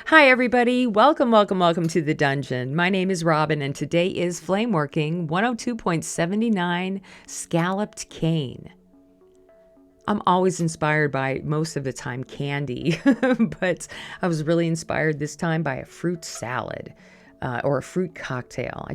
Hi, everybody. Welcome to the dungeon. My name is Robin, and today is Flameworking 102.79 Scalloped Cane. I'm always inspired by, most of the time, candy, but I was really inspired this time by a fruit salad or a fruit cocktail.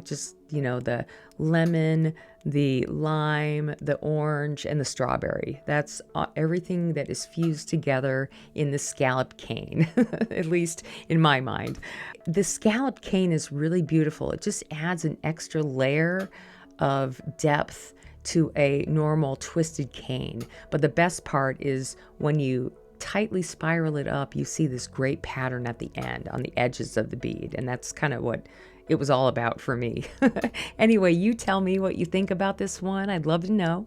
The lemon, the lime, the orange, and the strawberry. That's everything that is fused together in the scalloped cane, at least in my mind. The scalloped cane is really beautiful. It just adds an extra layer of depth to a normal twisted cane. But the best part is when you tightly spiral it up, you see this great pattern at the end on the edges of the bead. And that's kind of what it was all about for me. Anyway, you tell me what you think about this one. I'd love to know.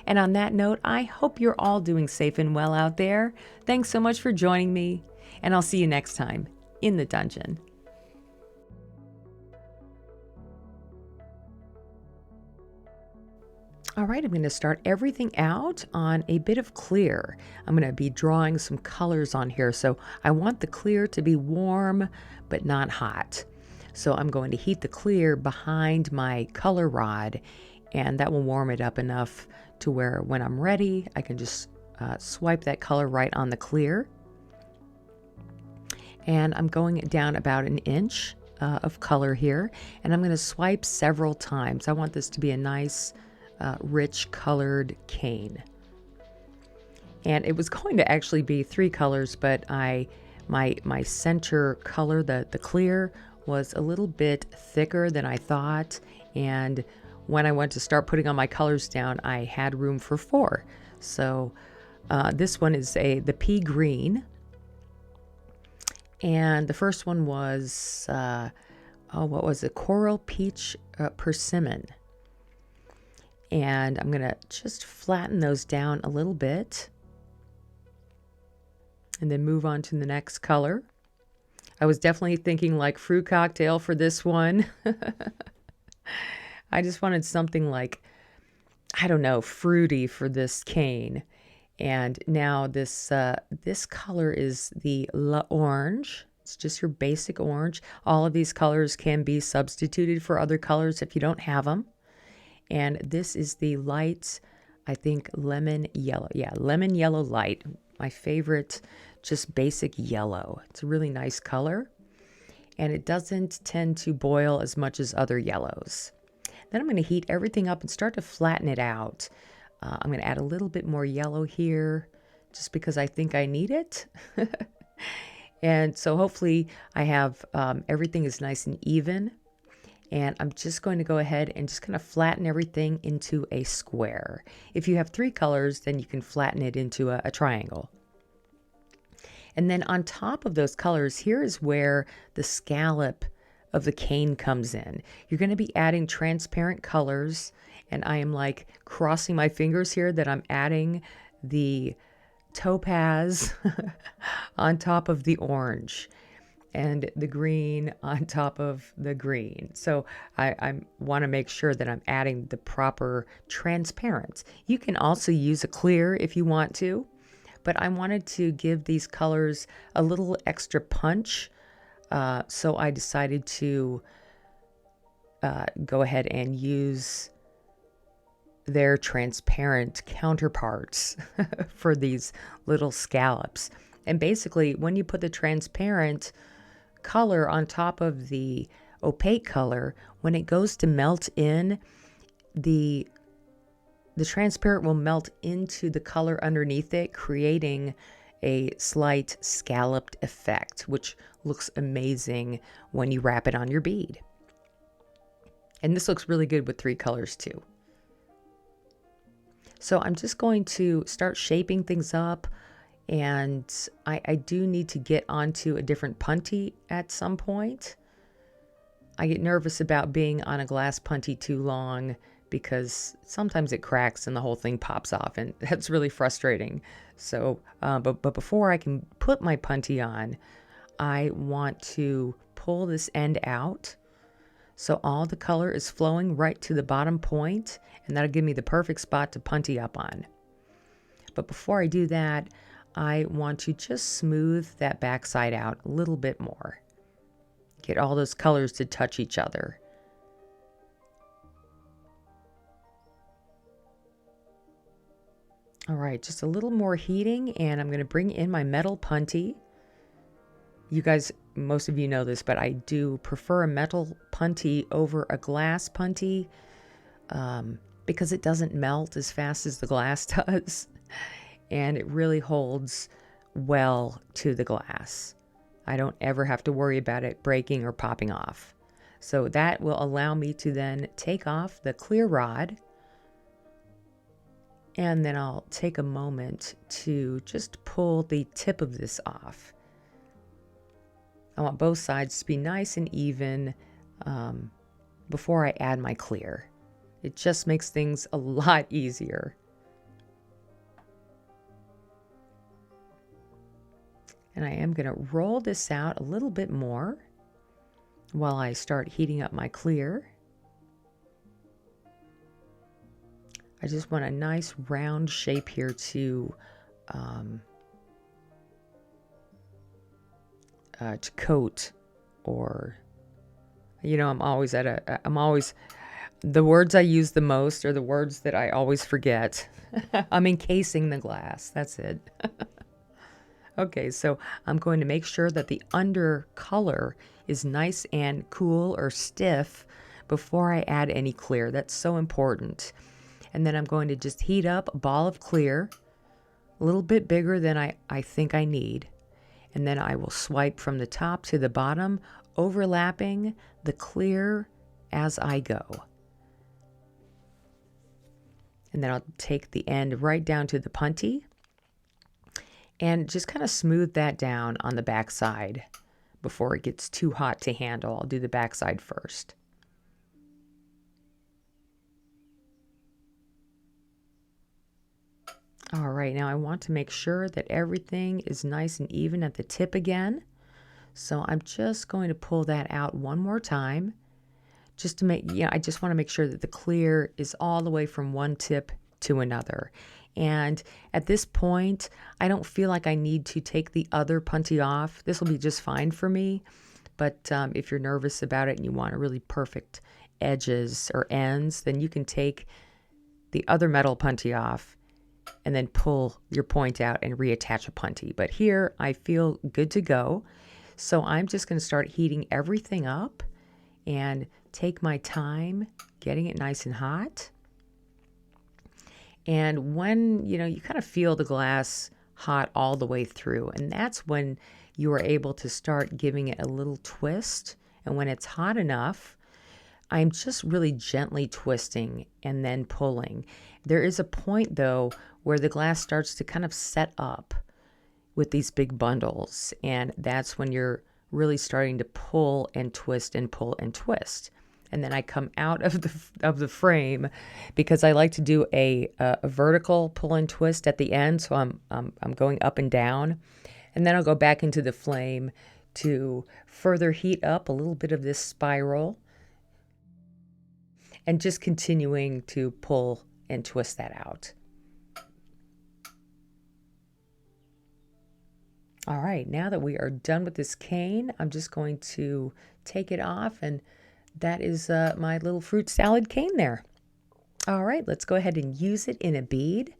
And on that note, I hope you're all doing safe and well out there. Thanks so much for joining me, and I'll see you next time in the dungeon. All right, I'm going to start everything out on a bit of clear. I'm going to be drawing some colors on here, so I want the clear to be warm but not hot. So I'm going to heat the clear behind my color rod, and that will warm it up enough to where when I'm ready, I can just swipe that color right on the clear. And I'm going down about an inch of color here, and I'm going to swipe several times. I want this to be a nice rich colored cane. And it was going to actually be 3 colors, but my center color, the clear, was a little bit thicker than I thought. And when I went to start putting on my colors down, I had room for 4. So this one is the pea green. And the first one was, what was it? Coral peach persimmon. And I'm going to just flatten those down a little bit and then move on to the next color. I was definitely thinking like fruit cocktail for this one. I just wanted something like, I don't know, fruity for this cane. And now this color is the orange. It's just your basic orange. All of these colors can be substituted for other colors if you don't have them. And this is the light, I think, lemon yellow. Yeah, lemon yellow light. My favorite, just basic yellow. It's a really nice color. And it doesn't tend to boil as much as other yellows. Then I'm going to heat everything up and start to flatten it out. I'm going to add a little bit more yellow here, just because I think I need it. And so hopefully I have everything is nice and even. And I'm just going to go ahead and just kind of flatten everything into a square. If you have 3 colors, then you can flatten it into a triangle. And then on top of those colors, here is where the scallop of the cane comes in. You're going to be adding transparent colors, and I am like crossing my fingers here that I'm adding the topaz on top of the orange, and the green on top of the green. So I want to make sure that I'm adding the proper transparent. You can also use a clear if you want to, but I wanted to give these colors a little extra punch. So I decided to go ahead and use their transparent counterparts for these little scallops. And basically, when you put the transparent color on top of the opaque color, when it goes to melt in, the transparent will melt into the color underneath it, creating a slight scalloped effect, which looks amazing when you wrap it on your bead. And this looks really good with 3 colors too. So I'm just going to start shaping things up. And I do need to get onto a different punty at some point. I get nervous about being on a glass punty too long because sometimes it cracks and the whole thing pops off, and that's really frustrating. So, but before I can put my punty on, I want to pull this end out so all the color is flowing right to the bottom point, and that'll give me the perfect spot to punty up on. But before I do that, I want to just smooth that backside out a little bit more. Get all those colors to touch each other. All right, just a little more heating, and I'm going to bring in my metal punty. You guys, most of you know this, but I do prefer a metal punty over a glass punty because it doesn't melt as fast as the glass does, and it really holds well to the glass. I don't ever have to worry about it breaking or popping off. So that will allow me to then take off the clear rod, and then I'll take a moment to just pull the tip of this off. I want both sides to be nice and even before I add my clear. It just makes things a lot easier. And I am going to roll this out a little bit more while I start heating up my clear. I just want a nice round shape here to coat, or, you know, I'm always, the words I use the most are the words that I always forget. I'm encasing the glass. That's it. Okay, so I'm going to make sure that the under color is nice and cool or stiff before I add any clear. That's so important. And then I'm going to just heat up a ball of clear, a little bit bigger than I think I need. And then I will swipe from the top to the bottom, overlapping the clear as I go. And then I'll take the end right down to the punty and just kind of smooth that down on the back side before it gets too hot to handle. I'll do the back side first. All right, now I want to make sure that everything is nice and even at the tip again. So I'm just going to pull that out one more time just to make, I just want to make sure that the clear is all the way from one tip to another. And at this point, I don't feel like I need to take the other punty off. This will be just fine for me. But if you're nervous about it and you want a really perfect edges or ends, then you can take the other metal punty off and then pull your point out and reattach a punty. But here I feel good to go. So I'm just going to start heating everything up and take my time getting it nice and hot. And when, you kind of feel the glass hot all the way through, and that's when you are able to start giving it a little twist. And when it's hot enough, I'm just really gently twisting and then pulling. There is a point, though, where the glass starts to kind of set up with these big bundles, and that's when you're really starting to pull and twist and pull and twist. And then I come out of the frame because I like to do a vertical pull and twist at the end. So I'm going up and down, and then I'll go back into the flame to further heat up a little bit of this spiral, and just continuing to pull and twist that out. All right, now that we are done with this cane, I'm just going to take it off, and that is my little fruit salad cane there. All right, let's go ahead and use it in a bead.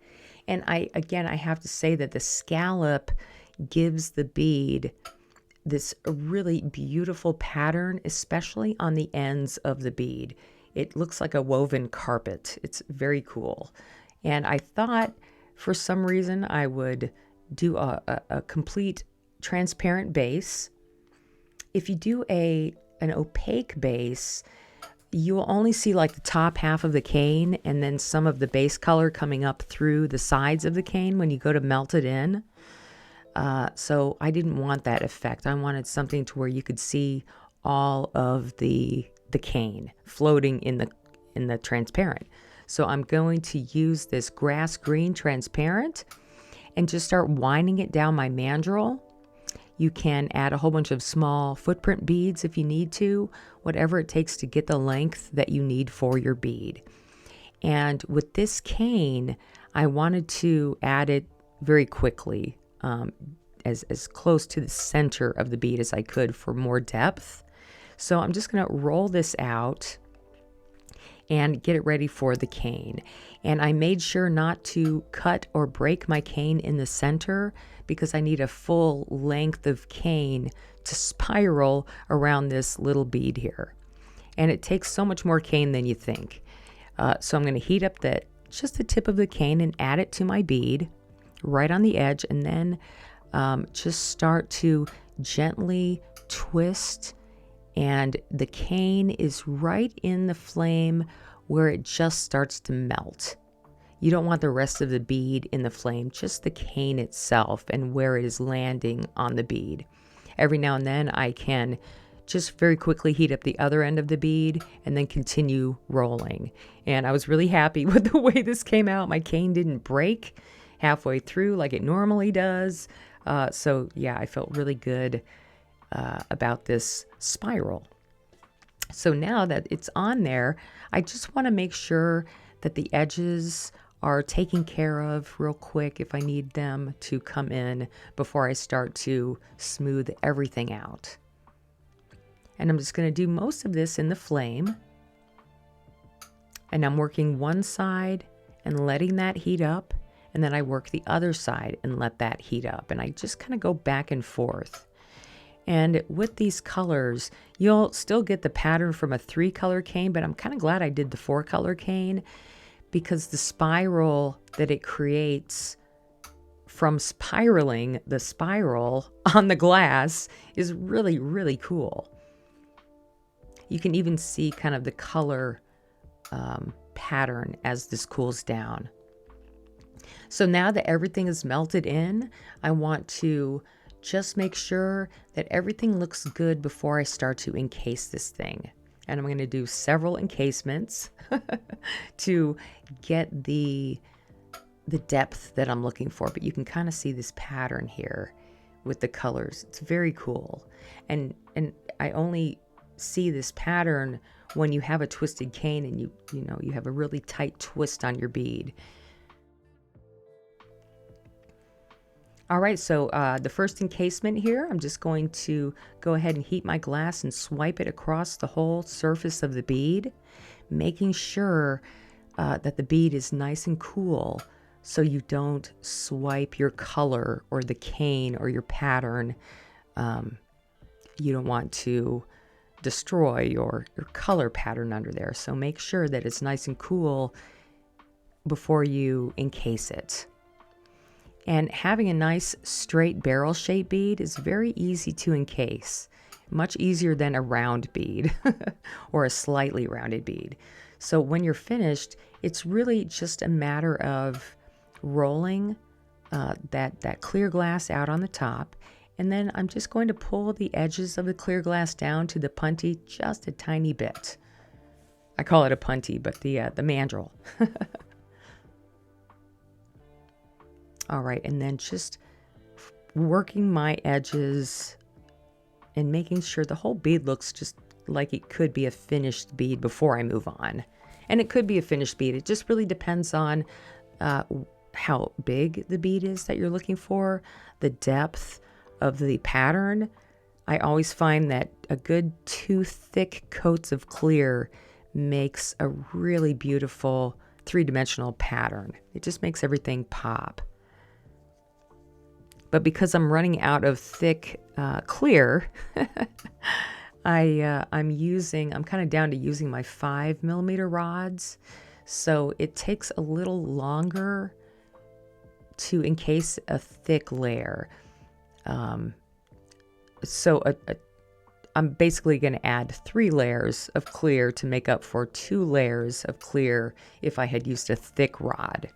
And I have to say that the scallop gives the bead this really beautiful pattern, especially on the ends of the bead. It looks like a woven carpet. It's very cool. And I thought for some reason I would do a complete transparent base. If you do an opaque base, you will only see like the top half of the cane and then some of the base color coming up through the sides of the cane when you go to melt it in. So I didn't want that effect. I wanted something to where you could see all of the cane floating in the transparent. So I'm going to use this grass green transparent and just start winding it down my mandrel. You can add a whole bunch of small footprint beads if you need to, whatever it takes to get the length that you need for your bead. And with this cane, I wanted to add it very quickly. as close to the center of the bead as I could for more depth. So I'm just going to roll this out and get it ready for the cane. And I made sure not to cut or break my cane in the center because I need a full length of cane to spiral around this little bead here. And it takes so much more cane than you think. So I'm going to heat up just the tip of the cane and add it to my bead right on the edge, and then just start to gently twist, and the cane is right in the flame where it just starts to melt. You don't want the rest of the bead in the flame, just the cane itself and where it is landing on the bead. Every now and then I can just very quickly heat up the other end of the bead and then continue rolling. And I was really happy with the way this came out. My cane didn't break halfway through like it normally does. So yeah, I felt really good about this spiral. So now that it's on there, I just want to make sure that the edges are taken care of real quick if I need them to come in before I start to smooth everything out. And I'm just going to do most of this in the flame. And I'm working one side and letting that heat up. And then I work the other side and let that heat up. And I just kind of go back and forth. And with these colors, you'll still get the pattern from a 3-color cane, but I'm kind of glad I did the 4-color cane because the spiral that it creates from spiraling the spiral on the glass is really, really cool. You can even see kind of the color pattern as this cools down. So now that everything is melted in, I want to just make sure that everything looks good before I start to encase this thing. And I'm going to do several encasements to get the depth that I'm looking for. But you can kind of see this pattern here with the colors. It's very cool. And I only see this pattern when you have a twisted cane and you have a really tight twist on your bead. All right, so the first encasement here, I'm just going to go ahead and heat my glass and swipe it across the whole surface of the bead, making sure that the bead is nice and cool so you don't swipe your color or the cane or your pattern. You don't want to destroy your color pattern under there. So make sure that it's nice and cool before you encase it. And having a nice straight barrel shaped bead is very easy to encase, much easier than a round bead or a slightly rounded bead. So when you're finished, it's really just a matter of rolling that clear glass out on the top. And then I'm just going to pull the edges of the clear glass down to the punty just a tiny bit. I call it a punty, but the mandrel. All right, and then just working my edges and making sure the whole bead looks just like it could be a finished bead before I move on. And it could be a finished bead. It just really depends on how big the bead is that you're looking for, the depth of the pattern. I always find that a good 2 thick coats of clear makes a really beautiful 3-dimensional pattern. It just makes everything pop. But because I'm running out of thick clear, I'm kind of down to using my 5mm rods. So it takes a little longer to encase a thick layer. So I'm basically going to add 3 layers of clear to make up for 2 layers of clear if I had used a thick rod.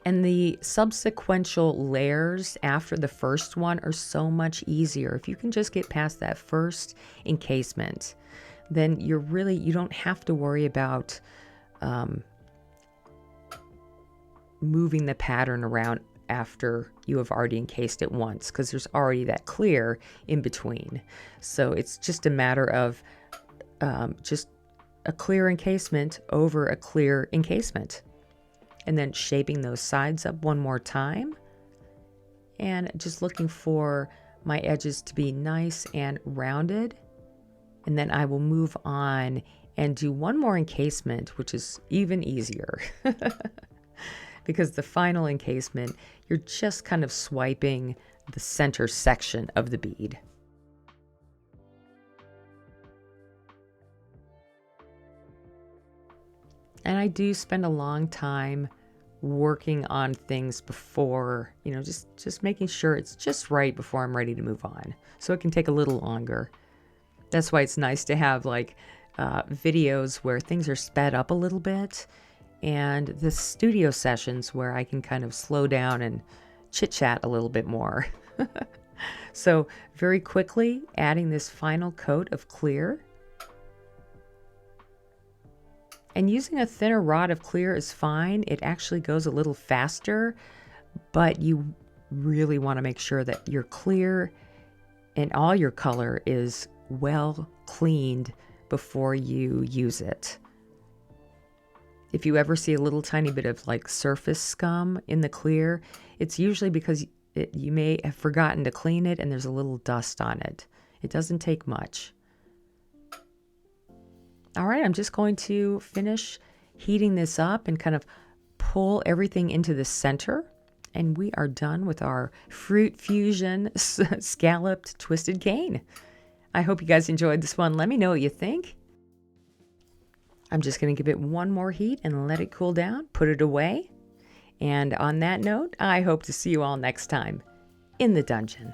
And the subsequential layers after the first one are so much easier. If you can just get past that first encasement, then you don't have to worry about moving the pattern around after you have already encased it once, because there's already that clear in between. So it's just a matter of just a clear encasement over a clear encasement. And then shaping those sides up one more time and just looking for my edges to be nice and rounded. And then I will move on and do one more encasement, which is even easier. Because the final encasement, you're just kind of swiping the center section of the bead. And I do spend a long time working on things before, just making sure it's just right before I'm ready to move on. So it can take a little longer. That's why it's nice to have videos where things are sped up a little bit, and the studio sessions where I can kind of slow down and chit chat a little bit more. So very quickly adding this final coat of clear. And using a thinner rod of clear is fine. It actually goes a little faster, but you really want to make sure that your clear and all your color is well cleaned before you use it. If you ever see a little tiny bit of surface scum in the clear, it's usually because you may have forgotten to clean it and there's a little dust on it. It doesn't take much. All right, I'm just going to finish heating this up and kind of pull everything into the center. And we are done with our Fruit Fusion Scalloped Twisted Cane. I hope you guys enjoyed this one. Let me know what you think. I'm just going to give it one more heat and let it cool down, put it away. And on that note, I hope to see you all next time in the dungeon.